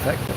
effective.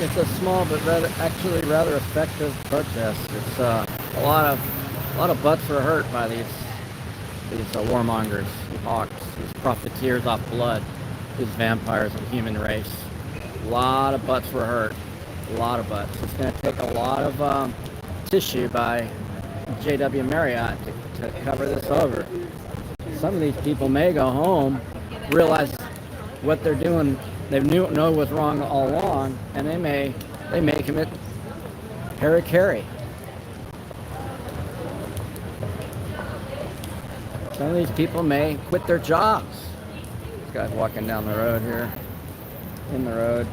It's a small but actually rather effective protest. It's a lot of butts are hurt by these warmongers, hawks, these profiteers off blood, these vampires and human race. A lot of butts were hurt. A lot of butts. It's going to take a lot of tissue by JW Marriott to cover this over. Some of these people may go home, realize what they're doing. They know was wrong all along, and they may commit hara-kiri. Some of these people may quit their jobs. This guy's walking down the road here, in the road.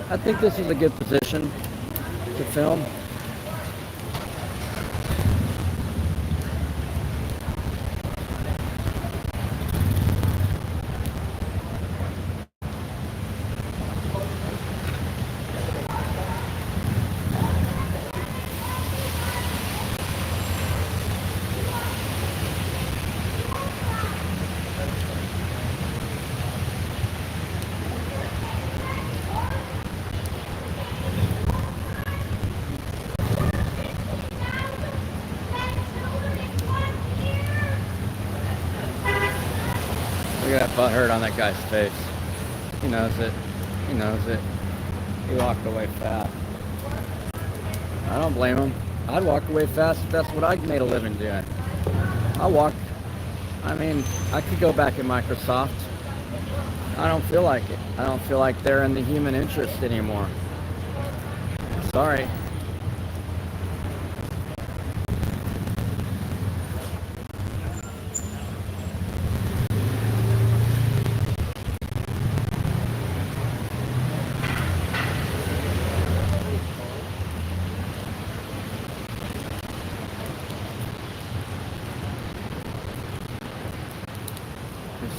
I think this is a good position to film. Look at that butt hurt on that guy's face. He knows it. He knows it. He walked away fast. I don't blame him. I'd walk away fast if that's what I made a living doing. I mean, I could go back at Microsoft. I don't feel like it. I don't feel like they're in the human interest anymore. Sorry.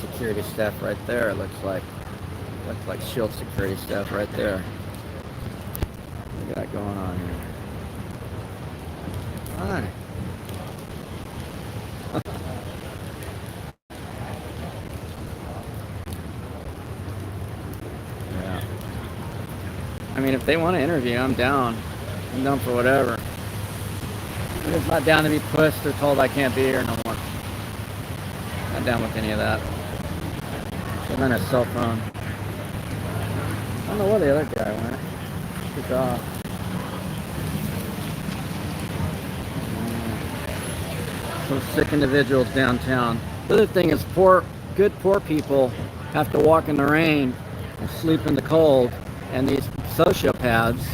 Security staff right there. Looks like shield security staff right there. What we got going on here? Hi. Yeah. I mean, if they want to interview, I'm down. I'm down for whatever. I'm just not down to be pushed or told I can't be here no more. Not down with any of that. I'm on a cell phone. I don't know where the other guy went. Good job. Some sick individuals downtown. The other thing is good poor people have to walk in the rain and sleep in the cold, and these sociopaths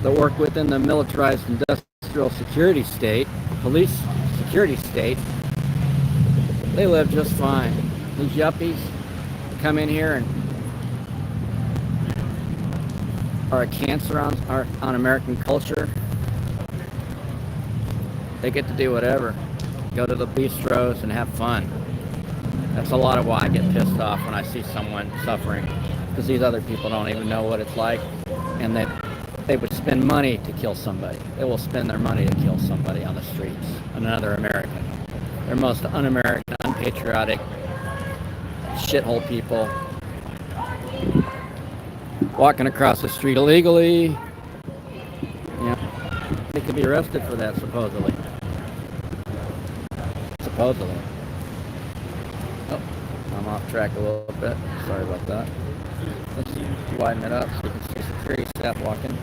that work within the militarized industrial security state, police security state, they live just fine. These yuppies come in here and are a cancer on American culture. They get to do whatever. Go to the bistros and have fun. That's a lot of why I get pissed off when I see someone suffering, because these other people don't even know what it's like, and they would spend money to kill somebody. They will spend their money to kill somebody on the streets, another American. They're most un-American, unpatriotic, shithole people. Walking across the street illegally. Yeah, they could be arrested for that, supposedly. Supposedly. Oh, I'm off track a little bit. Sorry about that. Let's widen it up so you can see security staff walking.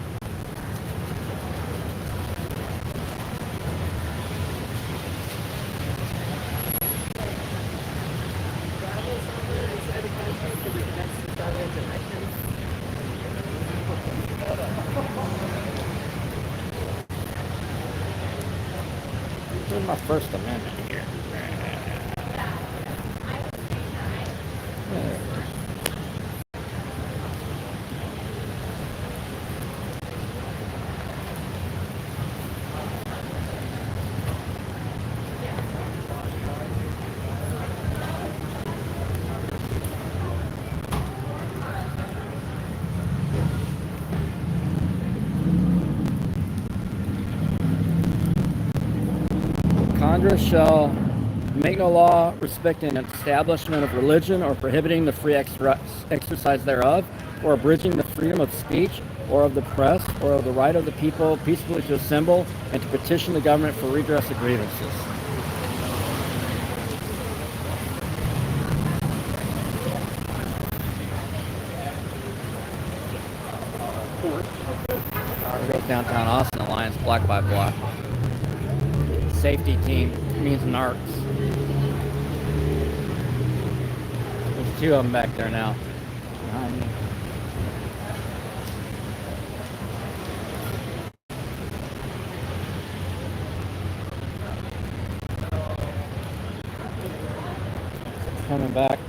Where's my First Amendment here? There. Congress shall make no law respecting an establishment of religion or prohibiting the free exercise thereof, or abridging the freedom of speech or of the press or of the right of the people peacefully to assemble and to petition the government for redress of grievances. There goes downtown Austin Alliance block by block. Safety team means narcs. There's two of them back there now. Behind me. Coming back.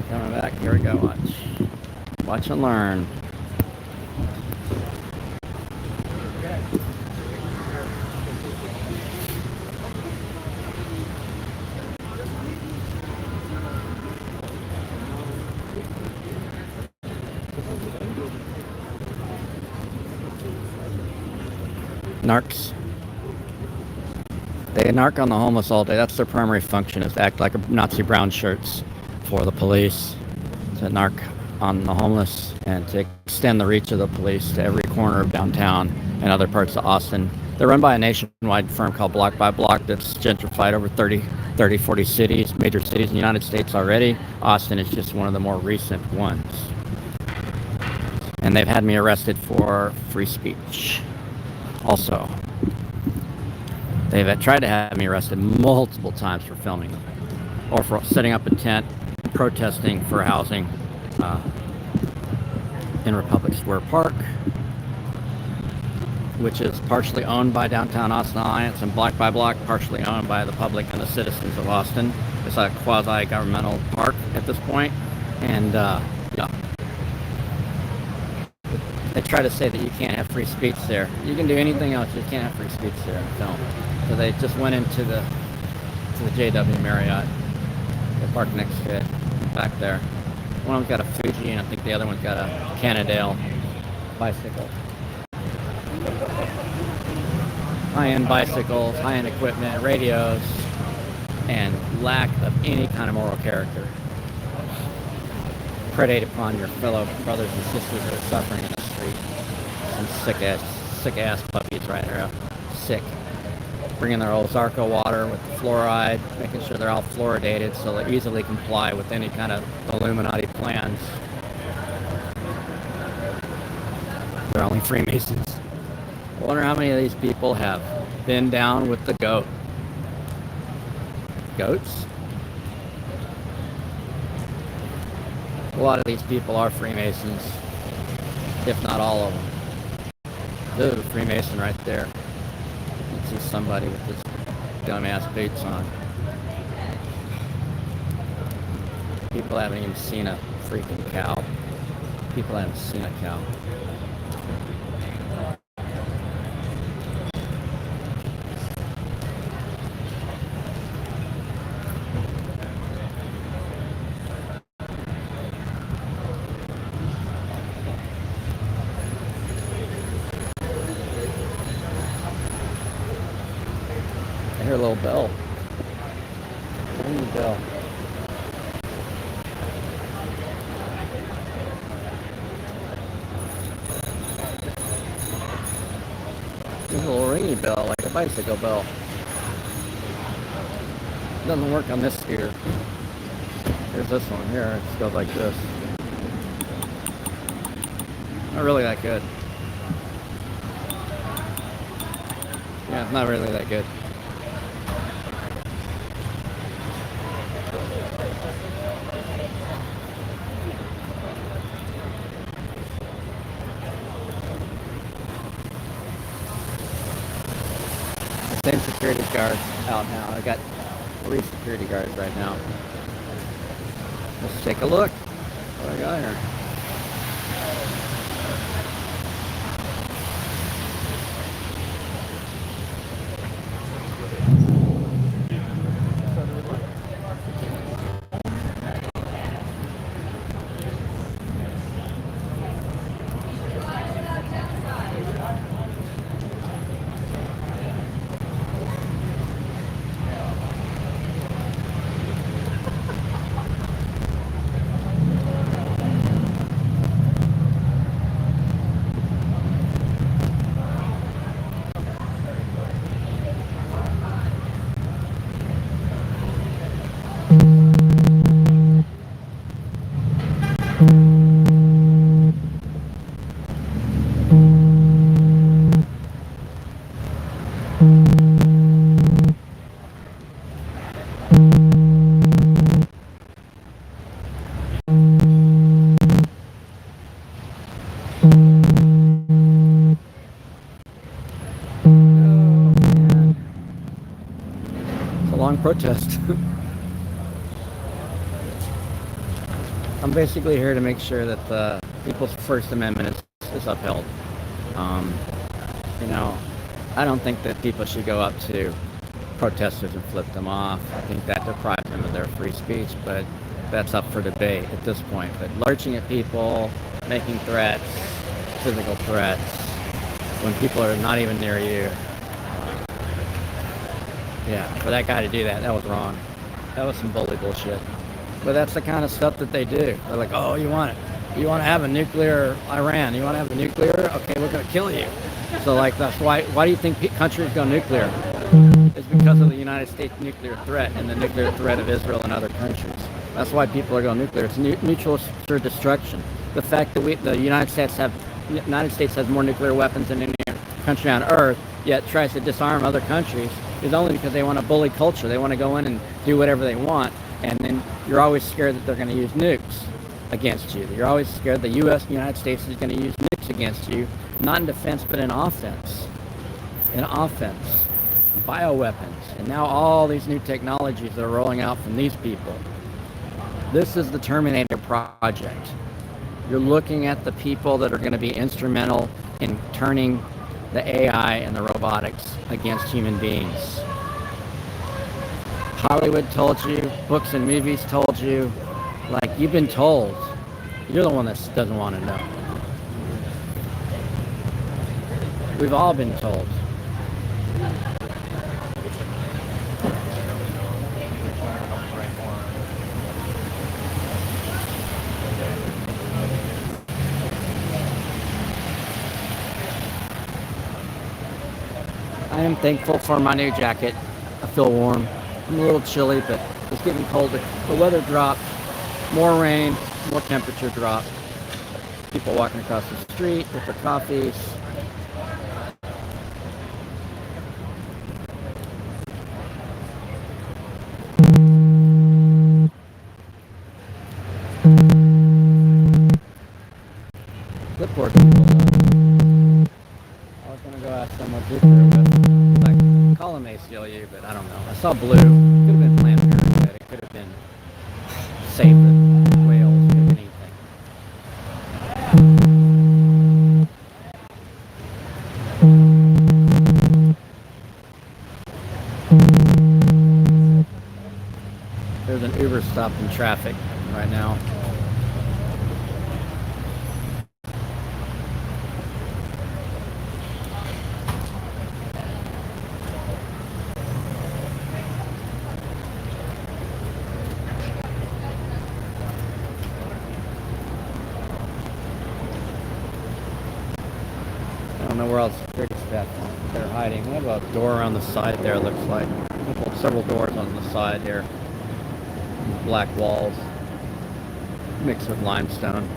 Coming back. Here we go. Watch. Watch and learn. Narcs. They narc on the homeless all day. That's their primary function, is to act like Nazi brown shirts for the police, to narc on the homeless and to extend the reach of the police to every corner of downtown and other parts of Austin. They're run by a nationwide firm called Block by Block that's gentrified over 40 cities, major cities in the United States already. Austin is just one of the more recent ones. And they've had me arrested for free speech. Also, they've tried to have me arrested multiple times for filming or for setting up a tent, protesting for housing in Republic Square Park, which is partially owned by Downtown Austin Alliance, and Block by Block partially owned by the public and the citizens of Austin. It's a quasi-governmental park at this point, and yeah. They try to say that you can't have free speech there. You can do anything else, you can't have free speech there in film. So they just went into the JW Marriott. They parked next to it, back there. One of them's got a Fuji, and I think the other one's got a Cannondale bicycle. High-end bicycles, high-end equipment, radios, and lack of any kind of moral character. Predate upon your fellow brothers and sisters that are suffering in the street. So Some sick ass puppies right now. Sick. Bringing their Lizzardo water with fluoride, making sure they're all fluoridated so they easily comply with any kind of Illuminati plans. They're only Freemasons. I wonder how many of these people have been down with the goat. Goats? A lot of these people are Freemasons, if not all of them. There's a Freemason right there. You can see somebody with his dumbass boots on. People haven't even seen a freaking cow. People haven't seen a cow. I hear a little bell. Ring bell. There's a little ringy bell, like a bicycle bell. It doesn't work on this scooter. Here's this one here. It goes like this. Not really that good. Yeah, it's not really that good. Same security guards out now. I got 3 security guards right now. Let's take a look. What I got here. Protest. I'm basically here to make sure that the people's First Amendment is upheld. You know, I don't think that people should go up to protesters and flip them off. I think that deprives them of their free speech, but that's up for debate at this point. But lurching at people, making threats, physical threats, when people are not even near you, yeah, for that guy to do that, that was wrong. That was some bully bullshit. But that's the kind of stuff that they do. They're like, oh, you want it? You want to have a nuclear Iran? You want to have a nuclear? Okay, we're going to kill you. So, like, that's why do you think countries go nuclear? It's because of the United States nuclear threat and the nuclear threat of Israel and other countries. That's why people are going nuclear. It's mutual assured destruction. The fact that the United States has more nuclear weapons than any country on Earth, yet tries to disarm other countries, is only because they want to bully culture. They want to go in and do whatever they want, and then you're always scared that they're going to use nukes against you. You're always scared the United States is going to use nukes against you, not in defense, but in offense. In offense. Bioweapons. And now all these new technologies that are rolling out from these people. This is the Terminator Project. You're looking at the people that are going to be instrumental in turning the AI and the robotics against human beings. Hollywood told you, books and movies told you, like, you've been told. You're the one that doesn't want to know. We've all been told. I am thankful for my new jacket. I feel warm. I'm a little chilly, but it's getting colder. The weather dropped. More rain, more temperature drop. People walking across the street with their coffees. Clipboard people, though. I was going to go ask them what group they're with. Like, column ACLU, but I don't know. I saw blue. Could have been Planned Parenthood. It could have been Save the Whales. Could have been anything. There's an Uber stopped in traffic right now. I don't know where else they're hiding. They have a door around the side there, looks like. Several doors on the side here. Black walls mixed with limestone.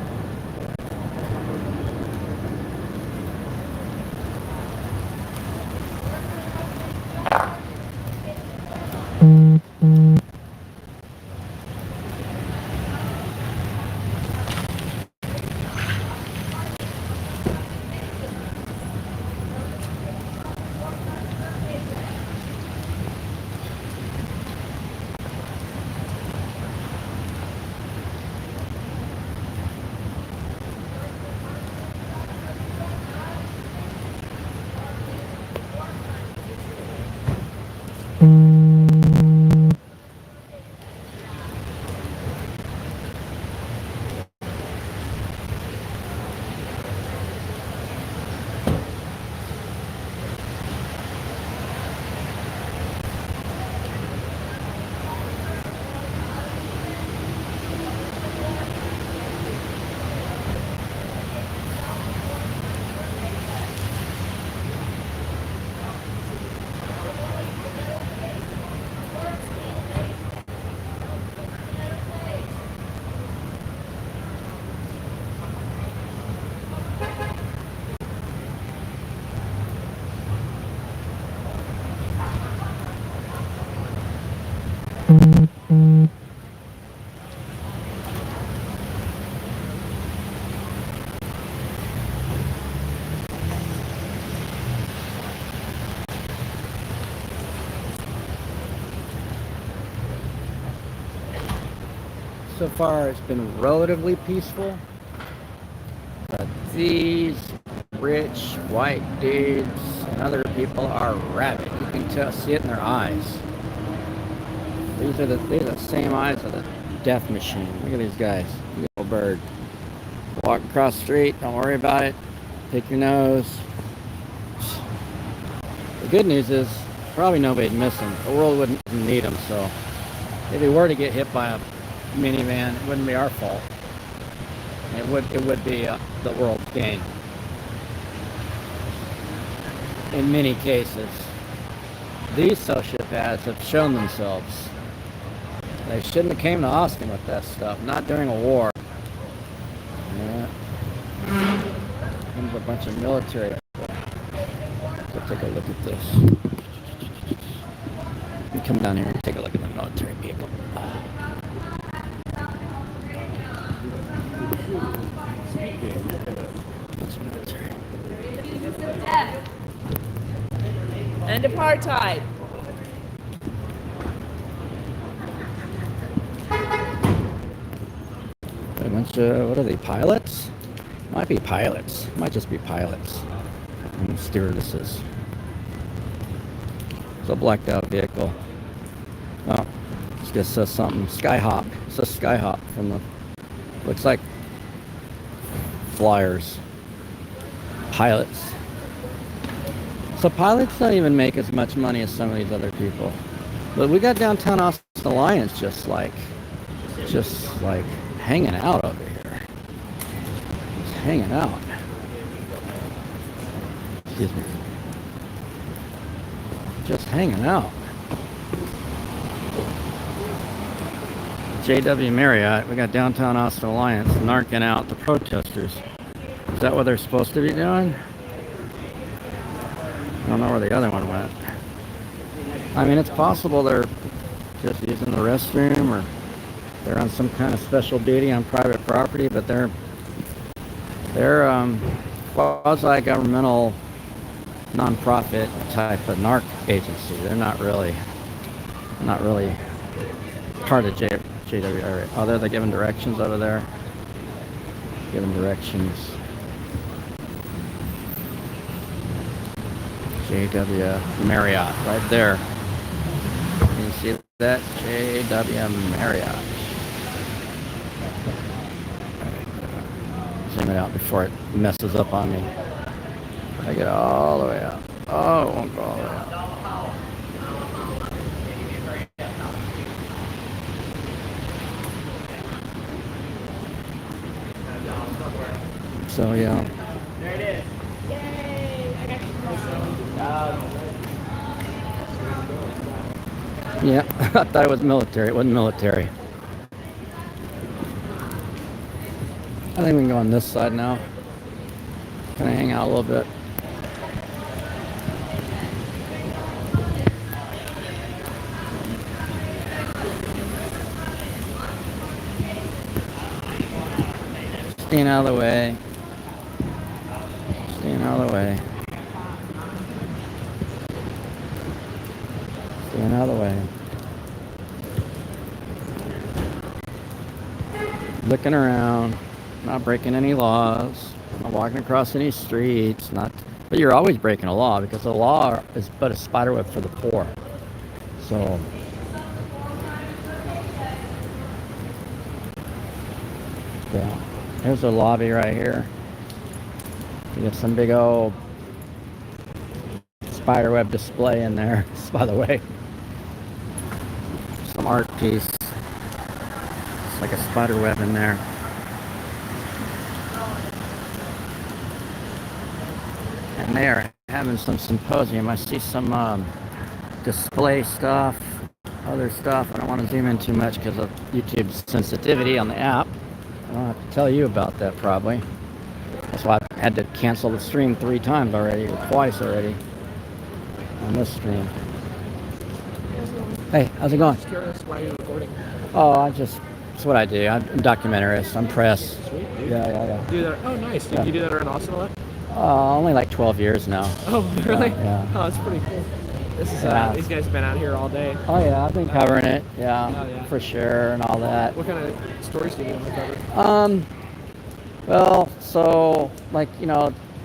So far, it's been relatively peaceful, but these rich white dudes and other people are rabid. You can see it in their eyes. These are the same eyes of the death machine. Look at these guys. Little bird. Walk across the street. Don't worry about it. Pick your nose. The good news is probably nobody'd miss them. The world wouldn't need them. So if he were to get hit by a minivan, it wouldn't be our fault. It would be the world's gain. In many cases, these sociopaths have shown themselves. They shouldn't have came to Austin with that stuff. Not during a war. Yeah. There's a bunch of military. Let's take a look at this. You come down here and take a look at the military people. And apartheid. A bunch of, what are they, pilots? Might be pilots. Might just be pilots. And stewardesses. It's a blacked out vehicle. Oh, this just says something. Skyhawk. It says Skyhawk from the, looks like flyers. Pilots. So pilots don't even make as much money as some of these other people. But we got downtown Austin Alliance just like hanging out over here. Just hanging out. Excuse me. just hanging out. JW Marriott, we got downtown Austin Alliance narking out the protesters. Is that what they're supposed to be doing? I don't know where the other one went. I mean, it's possible they're just using the restroom or they're on some kind of special duty on private property, but they're quasi-governmental non-profit type of narc agency. They're not really part of JW. Oh, they're giving directions over there. Giving directions. JW Marriott, right there. Can you see that? JW Marriott. Zoom it out before it messes up on me. I get all the way out. Oh, it won't go all the way out. So yeah. There it is. Yay! I got your Yeah, I thought it was military. It wasn't military. I think we can go on this side now. Can I hang out a little bit? Staying out of the way. Staying out of the way. Staying out of the way. Looking around. Not breaking any laws. Not walking across any streets. But you're always breaking a law because the law is but a spiderweb for the poor. So. Yeah. Here's the lobby right here. You got some big old spiderweb display in there, by the way. Some art piece. It's like a spiderweb in there. And they are having some symposium. I see some display stuff, other stuff. I don't want to zoom in too much because of YouTube's sensitivity on the app. I don't have to tell you about that probably. That's why I had to cancel the stream 3 times already, or twice already on this stream. Hey, how's it going? Just curious, why are you recording? Oh, it's what I do. I'm a documentarist. I'm press. Sweet, dude. Yeah. Do that? Oh, nice. Did you do that around Austin a lot? Only like 12 years now. Oh, really? Yeah. Oh, that's pretty cool. This is these guys have been out here all day. Oh yeah, I've been covering it. Yeah, Oh, yeah. for sure, and all that. What kind of stories do you want to cover? Well, so like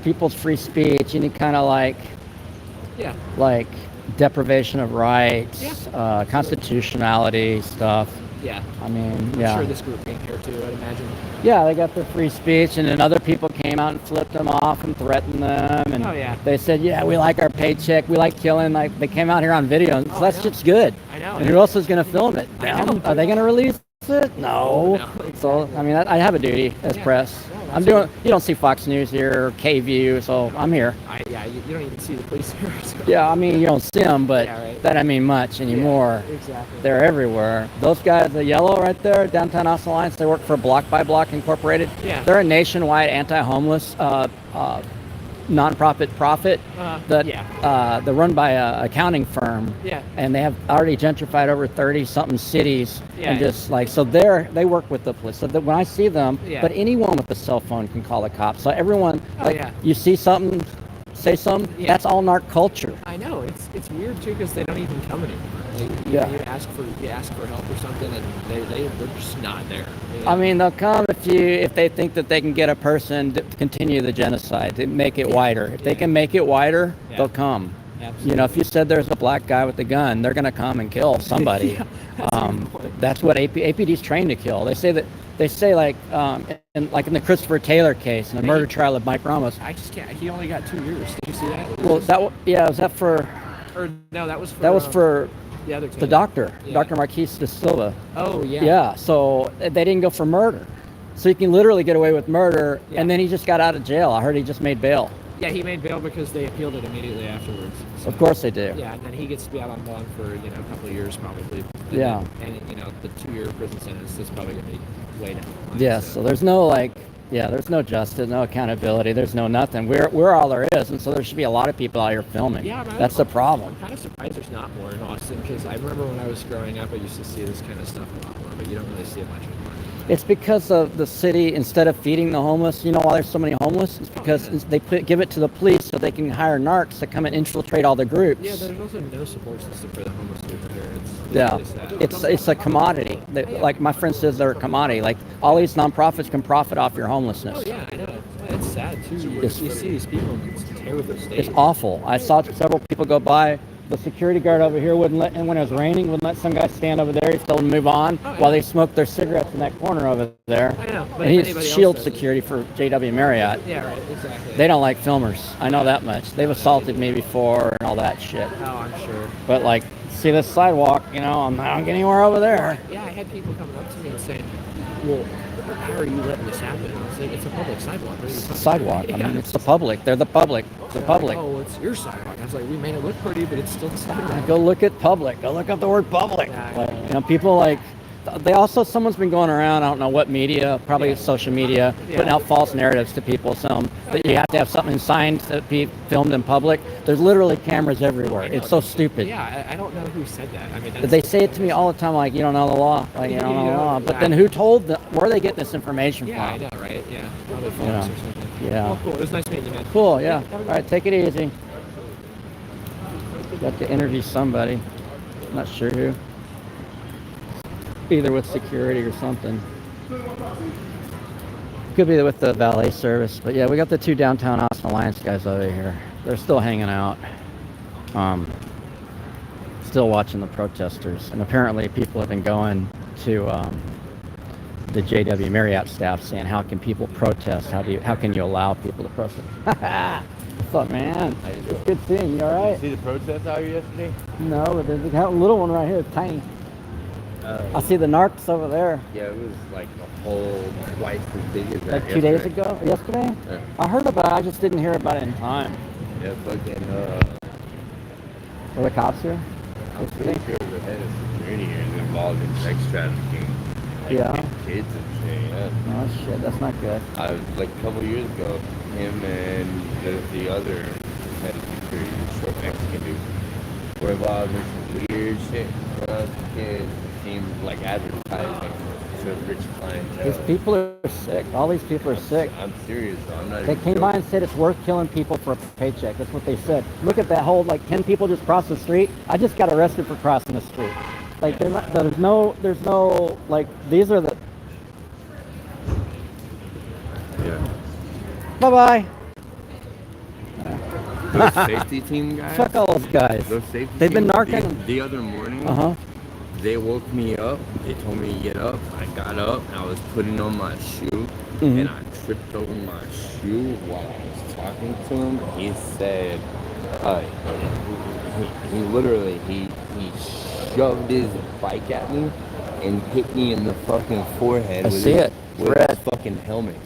people's free speech, any kind of like deprivation of rights, constitutionality stuff. Yeah. I mean, I'm sure this group came here too, I'd imagine. Yeah, they got their free speech, and then other people came out and flipped them off and threatened them, and they said, "Yeah, we like our paycheck, we like killing." Like they came out here on video, and so that's just good. I know. And who else is going to film it? I know. Are they going to release it? No. Exactly. So I mean, I have a duty as press. I'm doing. You don't see Fox News here or KView, so I'm here. You don't even see the police here. So. Yeah, I mean you don't see them, but that I mean much anymore. Yeah, exactly. They're everywhere. Those guys, the yellow right there, Downtown Austin Alliance, they work for Block by Block Incorporated. Yeah. They're a nationwide anti-homeless non-profit they're run by a accounting firm. Yeah. And they have already gentrified over 30-something cities. Yeah. And just like so, they work with the police. So that when I see them, but anyone with a cell phone can call the cops. So everyone, you see something, say something. Yeah. That's all narc culture. I know it's weird too because they don't even come anymore. You ask for help or something, and they're just not there. I mean, they'll come if they think that they can get a person to continue the genocide, to make it wider. If they can make it wider, they'll come. Absolutely. If you said there's a black guy with a gun, they're going to come and kill somebody. That's what APD's trained to kill. They say like in the Christopher Taylor case, in the murder trial of Mike Ramos. I just can't. He only got 2 years. Did you see that? Was that for? Or no, that was for the other case. The doctor, Dr. Marquis de Silva. Oh yeah. Yeah. So they didn't go for murder. So you can literally get away with murder, and then he just got out of jail. I heard he just made bail. Yeah, he made bail because they appealed it immediately afterwards. So, Of course they do. Yeah, and then he gets to be out on bond for, you know, a couple of years probably. And Yeah. Then, and, you know, the 2-year prison sentence is probably going to be way down the line. Yes, so there's no like, yeah, there's no justice, no accountability, there's no nothing. We're all there is, and so there should be a lot of people out here filming. Yeah, man, That's the problem. I'm kind of surprised there's not more in Austin, because I remember when I was growing up, I used to see this kind of stuff a lot more, but you don't really see it much anymore. It's because of the city, instead of feeding the homeless, you know why there's so many homeless? It's because they give it to the police so they can hire narcs to come and infiltrate all the groups. Yeah, there's also no support system for the homeless people here. It's a commodity. Like my friend says, they're a commodity. Like all these nonprofits can profit off your homelessness. Oh yeah, I know. It's sad too. You see these people and it's tear with their state. It's awful. I saw several people go by. The security guard over here wouldn't let, and when it was raining, wouldn't let some guy stand over there. He told them to move on while they smoked their cigarettes in that corner over there. I know. But and he's shield security for JW Marriott. Yeah, right. Exactly. They don't like filmers. I know that much. They've assaulted me before and all that shit. Oh, I'm sure. But like, see this sidewalk, you know, I don't get anywhere over there. Yeah, I had people coming up to me and saying, well, how are you letting this happen? I was like, it's a public sidewalk. It's a sidewalk. I mean, it's the public. They're the public. It's the public. Oh, it's your sidewalk. I was like, we made it look pretty, but it's still the sidewalk. Go look at public. Go look up the word public. Yeah, Like, you know, people like, someone's been going around, I don't know what media, probably social media, putting out false narratives to people. That you have to have something signed to be filmed in public. There's literally cameras everywhere. It's so stupid. Yeah, I don't know who said that. I mean, They say it to me all the time, like, you don't know the law. Like, you don't know the law. But then who told them? Where are they getting this information from? Yeah, I know, right? Yeah. Probably false or something. Yeah. Well, cool. It was nice meeting you, man. Cool, yeah. All right, take it easy. Got to interview somebody. Not sure who. Either with security or something. Could be with the valet service. But yeah, we got the 2 downtown Austin Alliance guys over here. They're still hanging out. Still watching the protesters. And apparently people have been going to the JW Marriott staff saying, how can people protest? How can you allow people to protest? What's up, man? It's good seeing you. All right? See the protest out here yesterday? No, but there's a little one right here. It's tiny. I see the narcs over there. Yeah, it was like a whole twice as big as that. Like 2 days ago? Yesterday? Yeah. I heard about it. I just didn't hear about it in time. Yeah, fucking, Were the cops here? I'm pretty sure the head of security here is involved in sex trafficking. Like, Yeah. kids and shit, yeah. Oh, shit. That's not good. Like a couple years ago, him and the other head of security, short Mexican dude, were involved in some weird shit when I was a kid. Seemed like advertising to rich clientele. These people are sick. All these people are sick. I'm serious though. I'm not They even came by joking. and said it's worth killing people for a paycheck. That's what they said. Look at that whole, like, 10 people just crossed the street. I just got arrested for crossing the street. Like, there's no, like, these are the... Yeah. Bye-bye. Those safety team guys. Fuck all those guys. Those safety They've been team, narking. the other morning. Uh-huh. They woke me up. They told me to get up. I got up. And I was putting on my shoe, Mhm. and I tripped over my shoe while I was talking to him. He said, he literally shoved his bike at me and hit me in the fucking forehead with his fucking helmet.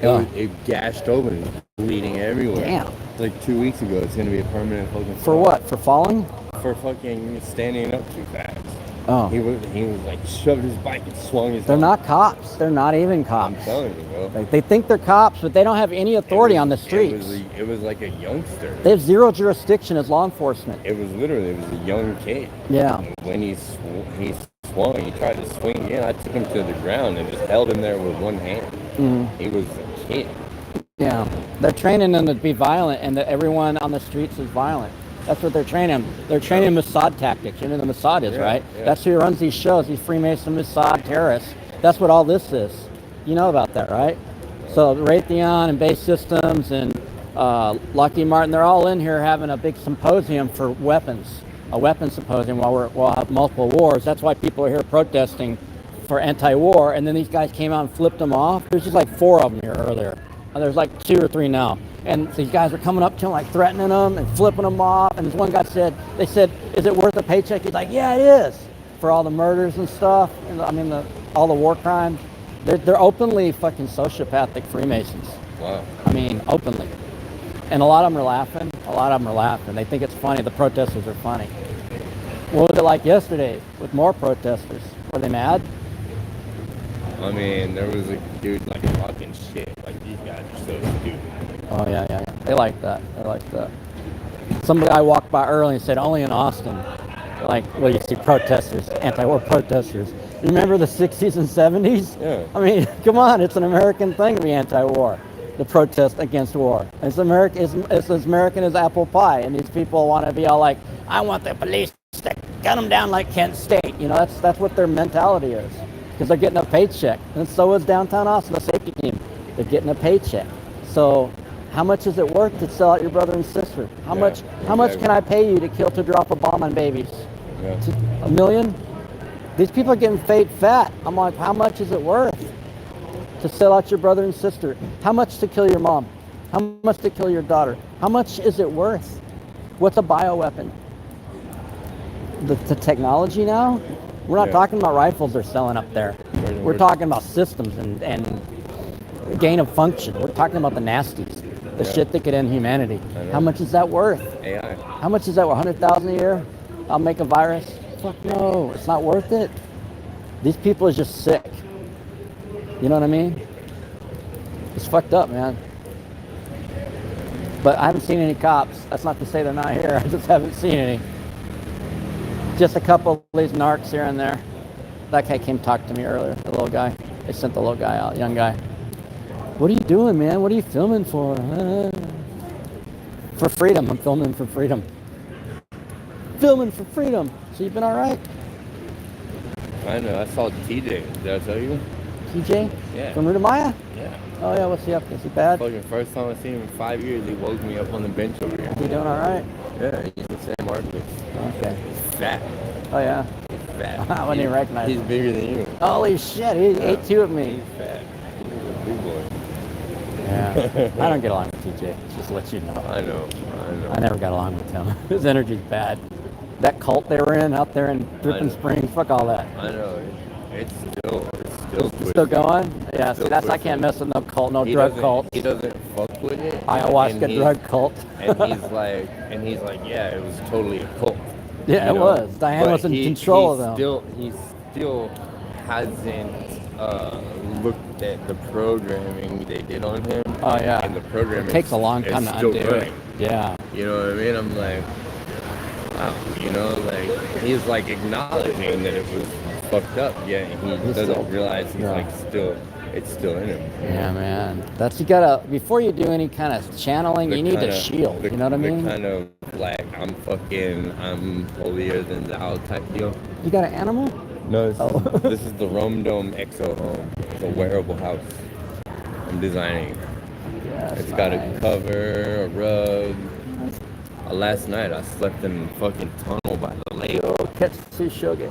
Yeah. It gashed open, bleeding everywhere. Damn. Like 2 weeks ago, it's gonna be a permanent fucking. For what? For falling? For fucking standing up too fast. Oh. He was like shoved his bike and swung his. They're not cops. They're not even cops. I'm telling you, bro. Like, they think they're cops, but they don't have any authority on the streets. It was like a youngster. They have zero jurisdiction as law enforcement. It was a young kid. Yeah. When he swung, he tried to swing again. I took him to the ground and just held him there with one hand. Mhm. He was a kid. Yeah. They're training them to be violent, and that everyone on the streets is violent. That's what they're training them. They're training Mossad tactics. You know what the Mossad is, right? Yeah. That's who runs these shows, these Freemason Mossad terrorists. That's what all this is. You know about that, right? So Raytheon and Base Systems and Lockheed Martin, they're all in here having a big symposium for weapons, a weapons symposium while have multiple wars. That's why people are here protesting for anti-war. And then these guys came out and flipped them off. There's just like 4 of them here earlier. And there's like 2 or 3 now. And these guys are coming up to him, like threatening them and flipping them off. And this one guy said, they said, is it worth a paycheck? He's like, yeah, it is. For all the murders and stuff. And I mean, all the war crimes. They're openly fucking sociopathic Freemasons. Wow. I mean, openly. And a lot of them are laughing. A lot of them are laughing. They think it's funny. The protesters are funny. What was it like yesterday with more protesters? Were they mad? I mean, there was a dude like talking shit. Like, these guys are so stupid. Oh, yeah. They like that. Some guy walked by early and said, only in Austin. Like, well, you see protesters, anti-war protesters. You remember the 60s and 70s? Yeah. I mean, come on, it's an American thing to be anti-war, to protest against war. It's as American as apple pie, and these people want to be all like, I want the police to gun them down like Kent State. You know, that's what their mentality is, because they're getting a paycheck. And so is downtown Austin, the safety team. They're getting a paycheck. So how much is it worth to sell out your brother and sister? How much can I pay you to drop a bomb on babies? Yeah. $1 million? These people are getting paid fat. I'm like, how much is it worth to sell out your brother and sister? How much to kill your mom? How much to kill your daughter? How much is it worth? What's a bioweapon? The technology now? We're not talking about rifles they're selling up there. We're talking about systems and gain of function. We're talking about the nasties, the shit that could end humanity. How much is that worth? AI. How much is that? $100,000 a year? I'll make a virus? Fuck no, it's not worth it. These people are just sick. You know what I mean? It's fucked up, man. But I haven't seen any cops. That's not to say they're not here. I just haven't seen any. Just a couple of these narcs here and there. That guy came talk to me earlier, the little guy. They sent the little guy out, young guy. What are you doing, man? What are you filming for? For freedom. I'm filming for freedom. Filming for freedom. So you've been all right? I know. I saw TJ. Did I tell you? TJ? Yeah. From Rutamaya? Yeah. Oh, yeah. What's he up to? Is he bad? Fucking first time I seen him in 5 years, he woke me up on the bench over here. Is he doing all right? Yeah, he's in San Marcos. Okay. He's fat. Oh, yeah. He's fat. I wouldn't even recognize He's him. bigger than you. Holy shit. He ate two of me. He's fat. He's a big boy. Yeah. I don't get along with TJ. Just to let you know. I know. I never got along with him. His energy's bad. That cult they were in out there in Dripping Springs, fuck all that. I know. It's still Still going? Yeah, Still see, I twisted. can't mess with no cult, no He drug doesn't- cult. He doesn't fuck with it. Ayahuasca drug cult. and he's like, yeah, it was totally a cult. Yeah, you it know? was. Diane But was in control of them. He still hasn't looked at the programming they did on him. Oh, yeah. And the programming It takes a long time to still undo running. it. Yeah. You know what I mean? I'm like, wow. You know, like he's like acknowledging that it was fucked up, yet he doesn't realize he's like it's still in him. Yeah, man. You gotta, before you do any kind of channeling, you need to shield. You know what I mean? The kind of like, I'm holier than thou type deal. You got an animal? No, this is the Rome Dome Exo Home. It's a wearable house I'm designing. Yeah, It's got a cover, a rug. Last night I slept in the fucking tunnel by the lake. Catch the sugar.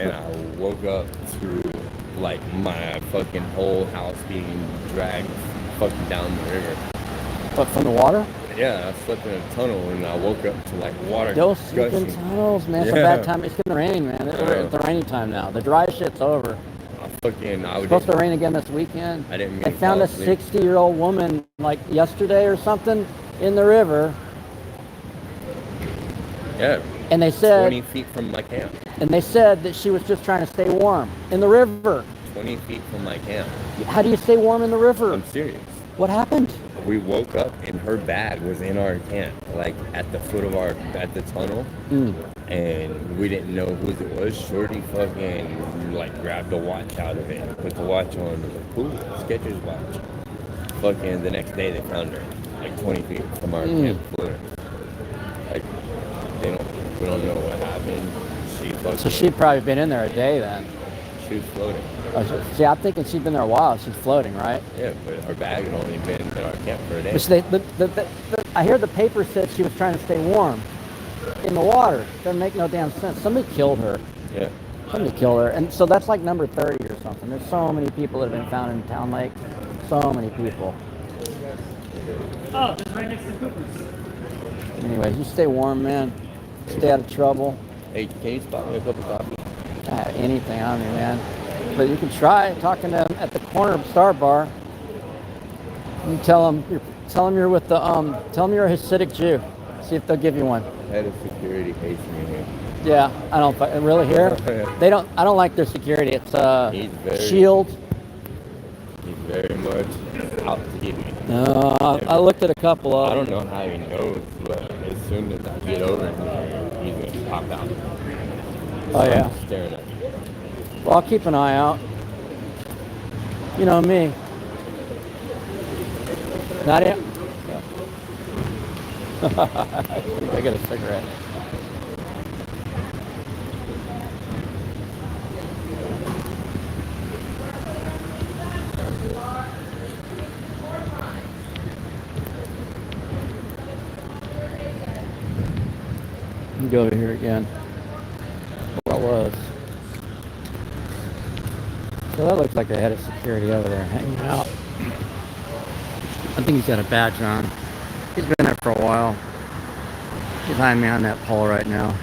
and I woke up to like my fucking whole house being dragged fucking down the river. What, from the water? Yeah, I slept in a tunnel and I woke up to like water Those gushing. freaking tunnels, man. It's a bad time. It's gonna rain, man. It's the rainy time now. The dry shit's over. I was Supposed to rain again this weekend. I didn't mean They to found a fall asleep. 60-year-old woman like yesterday or something in the river, Yeah, and they 20 said feet from my camp. that she was just trying to stay warm in the river. 20 feet from my camp. How do you stay warm in the river? I'm serious. What happened? We woke up and her bag was in our camp, like at the foot of at the tunnel. And we didn't know whose it was. Shorty fucking like grabbed the watch out of it and put the watch on. It was like, cool, Skechers watch. Fucking the next day they found her, like 20 feet from our camp floor. Like, we don't know what happened. So she'd probably been in there a day then. She was floating. See, I'm thinking she'd been there a while. She's floating, right? Yeah, but her bag had only been in our camp for a day. But I hear the paper said she was trying to stay warm in the water. Doesn't make no damn sense. Somebody killed her. Yeah. Somebody killed her. And so that's like number 30 or something. There's so many people that have been found in Town Lake. So many people. Oh, it's right next to Cooper's. Anyways, you stay warm, man. Stay out of trouble. Hey, can you spot me a cup of coffee? Anything on me, man. But you can try talking to them at the corner of Star Bar. You tell them Tell them you're with the tell them you're a Hasidic Jew. See if they'll give you one. Head of security hates me here. Yeah, I don't really here. They don't. I don't like their security. It's Shield. He's very much out to get me. No, I looked at a couple of. I don't know how he knows, but as soon as I get over here, he's gonna pop out. Oh yeah. I'm staring at me. Well, I'll keep an eye out. You know me. Nadia? Yeah. I got a cigarette. Let me go over here again. Well, it was. So that looks like the head of security over there hanging out. I think he's got a badge on. He's been there for a while. He's behind me on that pole right now.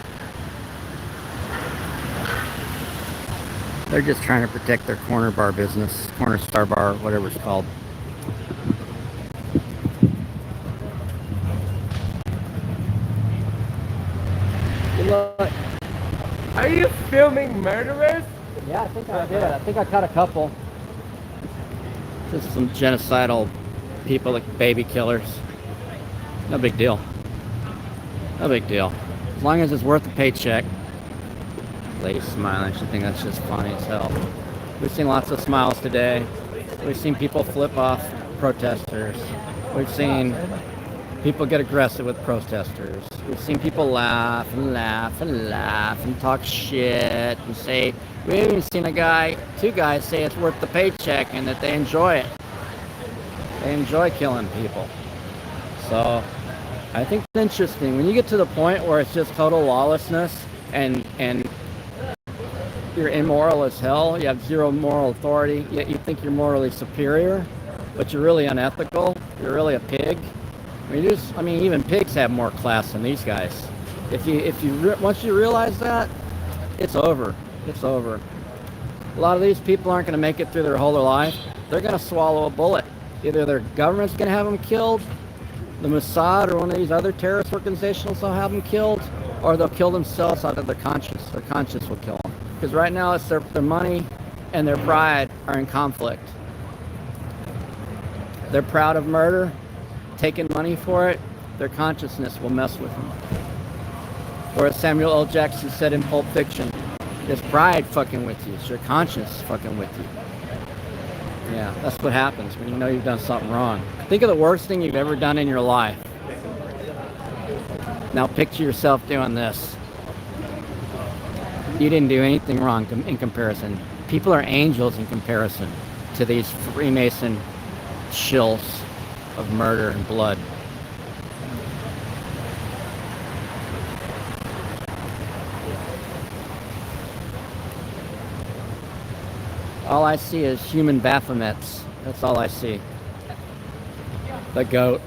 They're just trying to protect their corner bar business. Corner star bar, whatever it's called. Good luck. Are you filming murderers? Yeah, I think I did. I think I caught a couple. Just some genocidal people, like baby killers. No big deal. No big deal. As long as it's worth the paycheck. Lady's smiling. She thinks that's just funny as hell. We've seen lots of smiles today. We've seen people flip off protesters. We've seen people get aggressive with protesters. We've seen people laugh and laugh and laugh and talk shit and say, we've even seen two guys say it's worth the paycheck and that they enjoy it. They enjoy killing people. So I think it's interesting. When you get to the point where it's just total lawlessness and you're immoral as hell, you have zero moral authority, yet you think you're morally superior, but you're really unethical, you're really a pig. I mean, even pigs have more class than these guys. Once you realize that, it's over. It's over. A lot of these people aren't going to make it through their whole life. They're going to swallow a bullet. Either their government's going to have them killed, the Mossad or one of these other terrorist organizations will have them killed, or they'll kill themselves out of their conscience. Their conscience will kill them. Because right now it's their money and their pride are in conflict. They're proud of murder, taking money for it. Their consciousness will mess with them. Or as Samuel L. Jackson said in Pulp Fiction, it's pride fucking with you. It's your conscience fucking with you. Yeah, that's what happens when you know you've done something wrong. Think of the worst thing you've ever done in your life. Now picture yourself doing this. You didn't do anything wrong in comparison. People are angels in comparison to these Freemason shills of murder and blood. All I see is human Baphomets. That's all I see. The goat.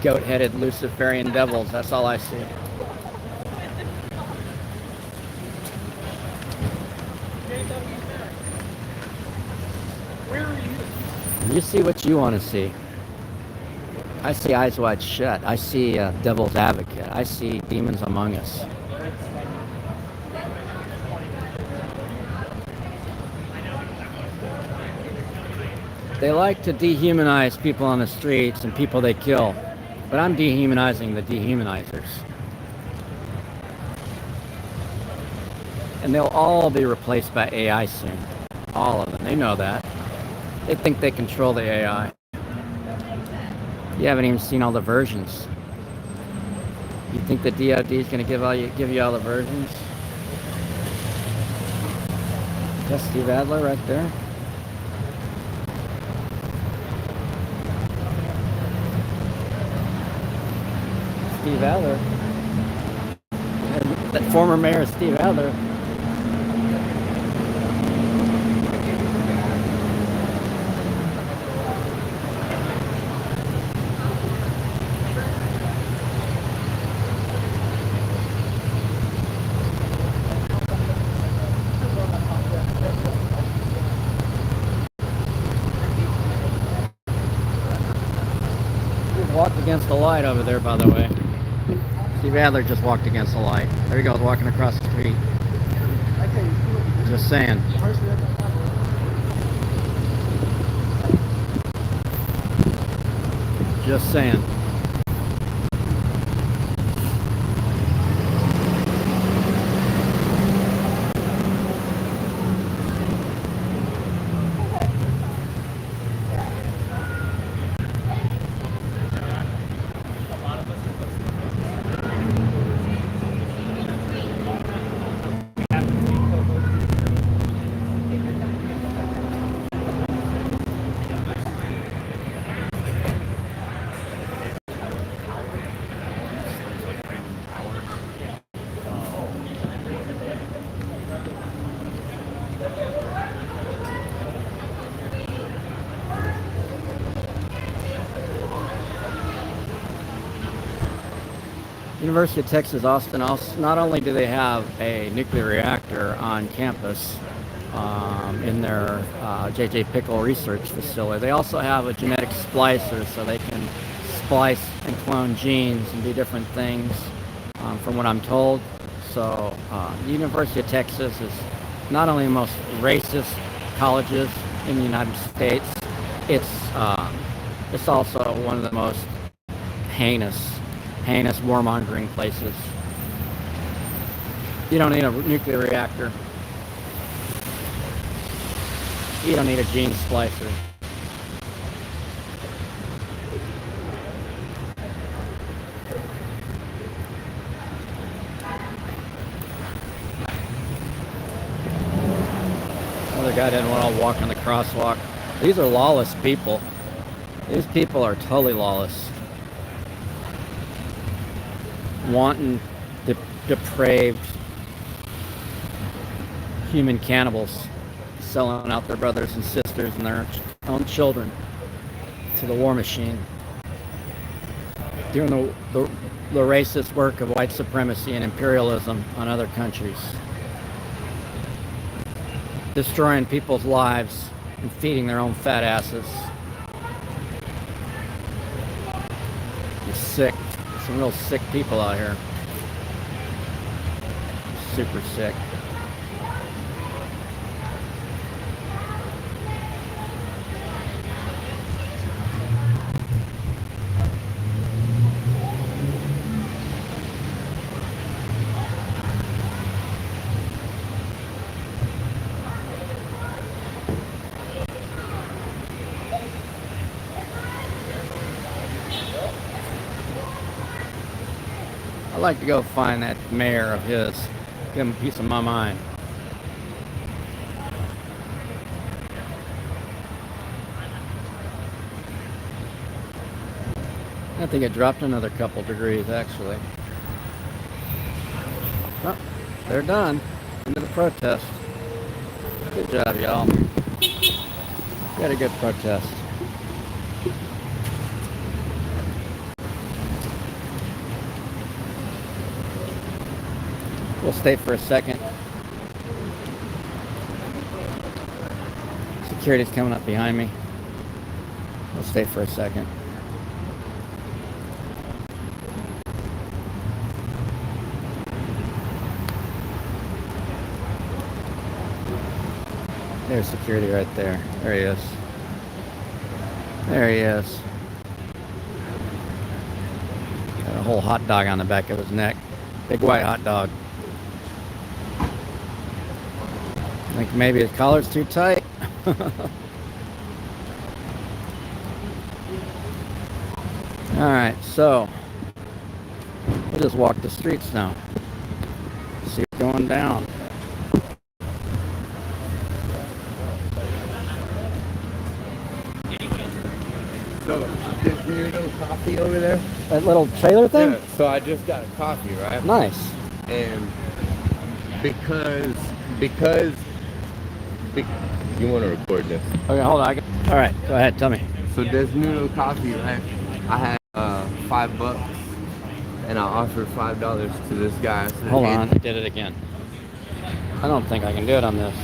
Goat-headed Luciferian devils. That's all I see. You see what you want to see. I see Eyes Wide Shut. I see Devil's Advocate. I see Demons Among Us. They like to dehumanize people on the streets and people they kill. But I'm dehumanizing the dehumanizers. And they'll all be replaced by AI soon. All of them. They know that. They think they control the AI. You haven't even seen all the versions. You think the DoD is going to give you all the versions? That's Steve Adler right there. Steve Adler. That former mayor Steve Adler. walked against the light over there, by the way. Steve Adler just walked against the light. There he goes, walking across the street. Just saying. Just saying. University of Texas Austin, also, not only do they have a nuclear reactor on campus in their J.J. Pickle research facility, they also have a genetic splicer so they can splice and clone genes and do different things from what I'm told. So the University of Texas is not only the most racist colleges in the United States, it's also one of the most heinous warmongering places. You don't need a nuclear reactor. You don't need a gene splicer. Another guy didn't want to walk on the crosswalk. These are lawless people. These people are totally lawless. Wanton, depraved human cannibals selling out their brothers and sisters and their own children to the war machine, doing the racist work of white supremacy and imperialism on other countries, destroying people's lives and feeding their own fat asses. It's sick. Some real sick people out here. Super sick. I'd like to go find that mayor of his, give him a piece of my mind. I think it dropped another couple degrees, actually. Oh, they're done. End of the protest. Good job, y'all. We had a good protest. We'll stay for a second. Security's coming up behind me. We'll stay for a second. There's security right there. There he is. There he is. Got a whole hot dog on the back of his neck. Big white hot dog. I think maybe his collar's too tight. Alright, so we'll just walk the streets now. See what's going down. So, is there no coffee over there? That little trailer thing? Yeah, so I just got a coffee, right? Nice. And because you want to record this. Okay, hold on. All right, go ahead. Tell me. So there's noodle coffee, right? I had $5, and I offered $5 to this guy. I said, Hold "Hey, on. I did it again. I don't think I can do it on this.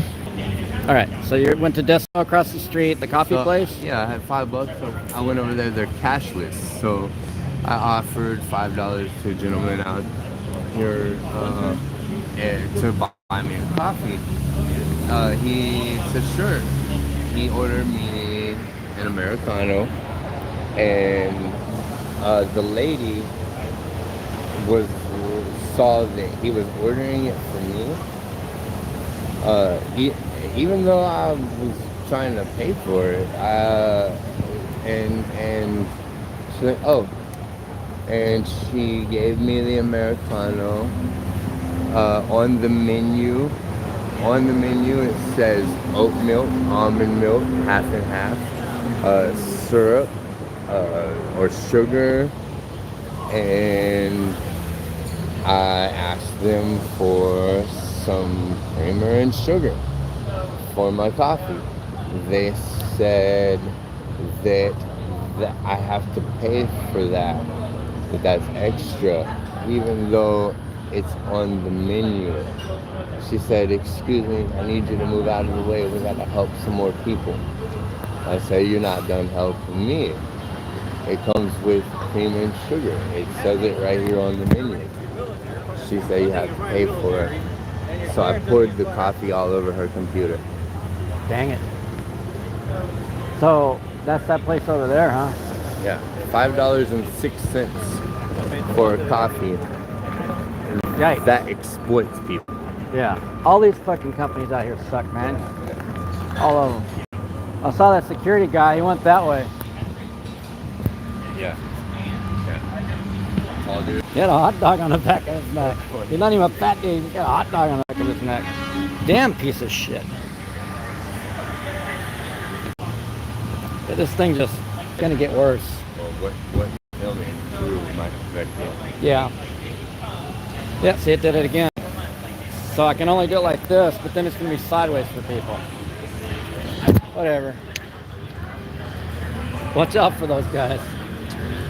All right, so you went to Decimo across the street, the coffee So, place? yeah, I had $5, so I went over there. They're cashless, so I offered $5 to a gentleman out here to buy me a coffee. He said sure. He ordered me an Americano, and the lady saw that he was ordering it for me. Even though I was trying to pay for it, and she's like, oh, and she gave me the Americano. On the menu, it says oat milk, almond milk, half and half, syrup, or sugar, and I asked them for some creamer and sugar for my coffee. They said that I have to pay for that that's extra, even though it's on the menu. She said, excuse me, I need you to move out of the way. We got to help some more people. I said, you're not done helping me. It comes with cream and sugar. It says it right here on the menu. She said, you have to pay for it. So I poured the coffee all over her computer. Dang it. So that's that place over there, huh? Yeah, $5.06 for a coffee. Yikes. That exploits people. Yeah. All these fucking companies out here suck, man. All of them. I saw that security guy. He went that way. Yeah. All dude. He had a hot dog on the back of his neck. He's not even a fat dude. He's got a hot dog on the back of his neck. Damn piece of shit. Yeah, this thing's just gonna get worse. Well, what you're filming through my perspective. Yeah. Yeah, see, it did it again. So I can only do it like this, but then it's gonna be sideways for people. Whatever. Watch out for those guys.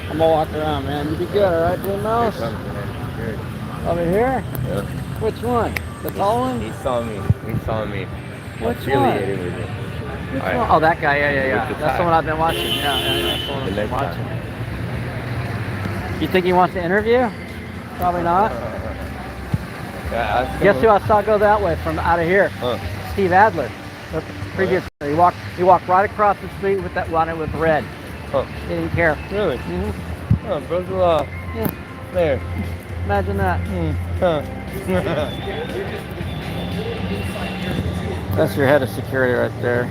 I'm gonna walk around, man. You be good, alright, Blue Mouse? Over here? Yeah. Which one? The tall one? He saw me. Which Affiliated with it. Which All right. one? Oh, that guy, yeah. With the That's the tie. one I've been watching. Yeah, that's the one The I've been next watching. time. You think he wants to interview? Probably not. Yeah, Guess who I saw go that way from out of here? Huh. Steve Adler. The previous, he walked right across the street with that one with red. Huh. He didn't care. Really? Mm-hmm. Oh, brother law. Yeah, There. imagine that. Huh. That's your head of security right there.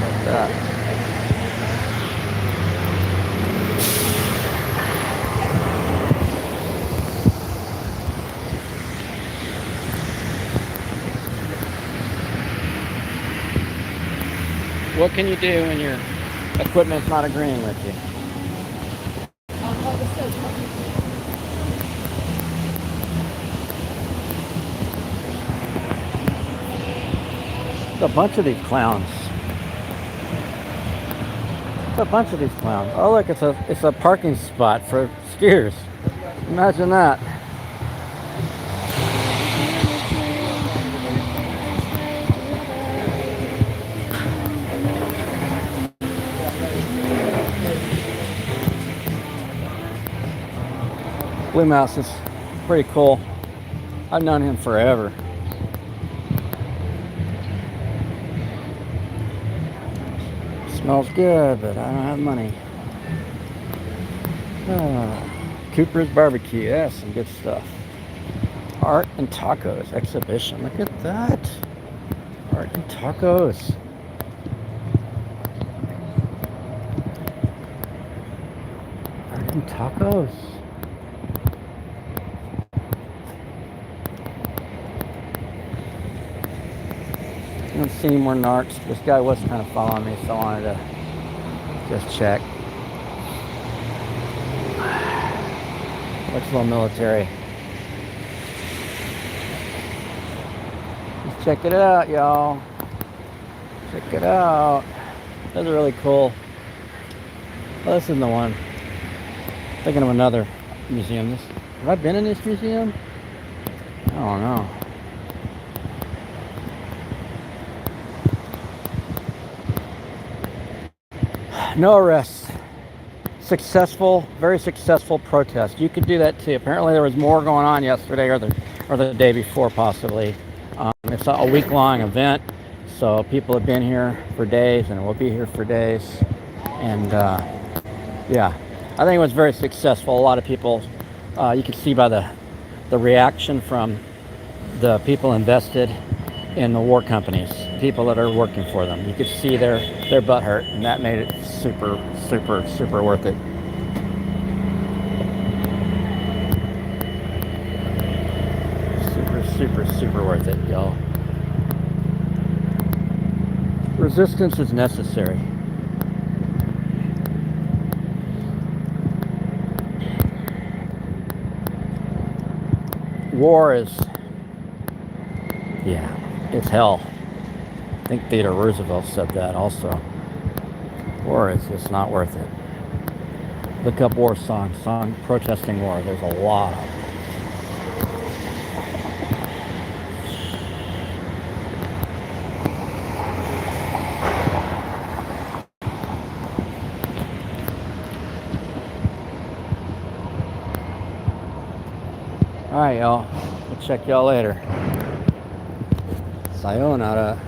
Like that. What can you do when your equipment's not agreeing with you? A bunch of these clowns. A bunch of these clowns. Oh look, it's a parking spot for skiers. Imagine that. Blue Mouse is pretty cool. I've known him forever. Smells good, but I don't have money. Cooper's Barbecue, yeah, some good stuff. Art and Tacos exhibition. Look at that. Art and Tacos. Art and Tacos. I don't see any more narcs. This guy was kind of following me, so I wanted to just check. Looks a little military. Let's check it out, y'all. Check it out. Those are really cool. Oh, this isn't the one. Thinking of another museum. Have I been in this museum? I don't know. No arrests. Successful, very successful protest. You could do that too. Apparently there was more going on yesterday or the day before possibly. It's a week-long event, so people have been here for days and will be here for days. And yeah, I think it was very successful. A lot of people, you can see by the reaction from the people invested in the war companies, people that are working for them. You could see their butt hurt, and that made it super, super, super worth it. Super, super, super worth it, y'all. Resistance is necessary. War is, yeah, it's hell. I think Theodore Roosevelt said that also. War is just not worth it. Look up war songs, song protesting war. There's a lot of them. All right, y'all. We'll check y'all later. Sayonara.